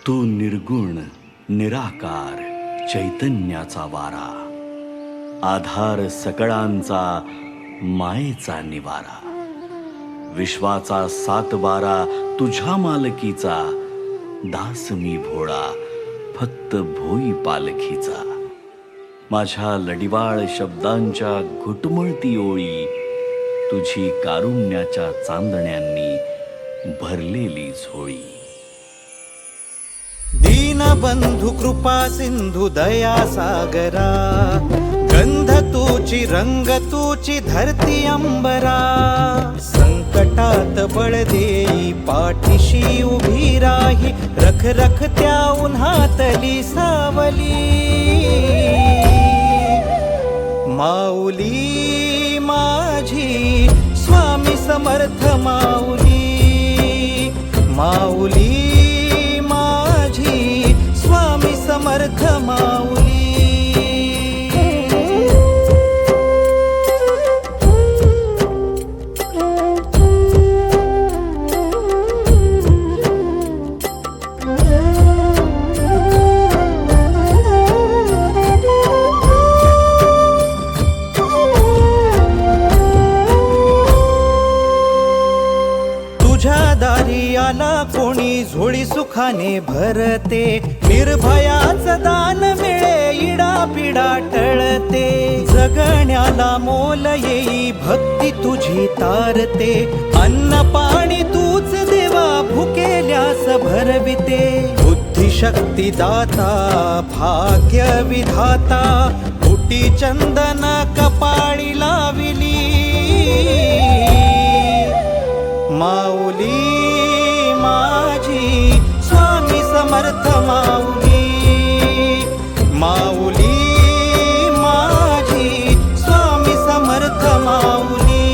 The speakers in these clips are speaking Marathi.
तू निर्गुण निराकार चैतन्याचा वारा, आधार सकळांचा मायेचा निवारा, विश्वाचा सातबारा तुझ्या मालकीचा, दास मी भोळा फक्त भोई पालखीचा. माझ्या लडिवाळ शब्दांच्या घुटमळती ओळी, तुझी कारुण्याच्या चांदण्यांनी भरलेली झोळी. दीनबंधु कृपा सिंधु दया सागरा, गंध तूची रंग तूची धरती अंबरा. संकटात बळ देई पाठीशी उभी राही, रख रख त्या उन्हातली सावली. माऊली माझी स्वामी समर्थ माऊली, माऊली माझी स्वामी समर्थ माऊली. तुझ्या दारी आला कोणी झोळी सुखाने भरते, निर्भयाचं दान मिळे इडा पिडा टळते. जगण्याला मोल येई भक्ती तुझी तारते, अन्न पाणी तूच देवा भुकेल्यास भरविते. बुद्धिशक्ती दाता भाग्य विधाता, फुटी चंदन कपाळी लाविली. माऊली माझी स्वामी समर्थ माऊली, माऊली माझी स्वामी समर्थ माऊली.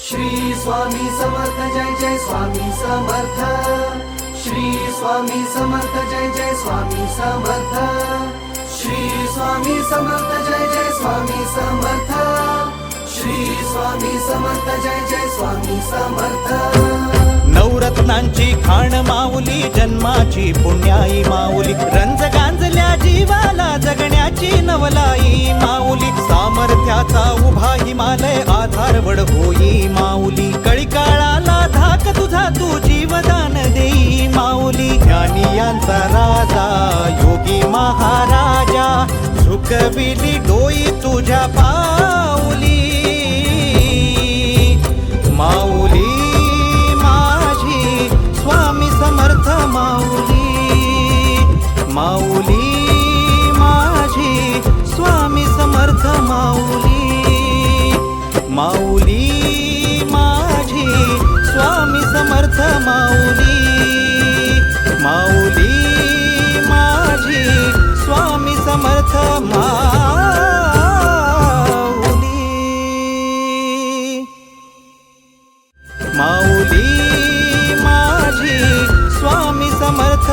श्री स्वामी समर्थ जय जय स्वामी समर्थ, श्री स्वामी समर्थ जय जय स्वामी समर्थ, श्री स्वामी समर्थ जय जय स्वामी समर्थ, श्री स्वामी समर्थ जय जय स्वामी समर्थ. नवरत्नांची खाण माऊली, जन्माची पुण्याई माऊली, रंज गांजल्या जीवाला जगण्याची नवलाई माऊली. सामर्थ्याचा उभा हिमालय आधार वड होई माऊली, कळी काळाला धाक तुझा तू जीवदान देई माऊली. ज्ञानियांचा राजा योगी महाराजा, झुकविली डोई तुझ्या पाऊली. माऊली माझी स्वामी समर्थ माऊली, माऊली माझी स्वामी समर्थ माऊली, माऊली माझी स्वामी समर्थ माऊली, माऊली माझी स्वामी समर्थ माऊली. माऊली माझी स्वामी समर्थ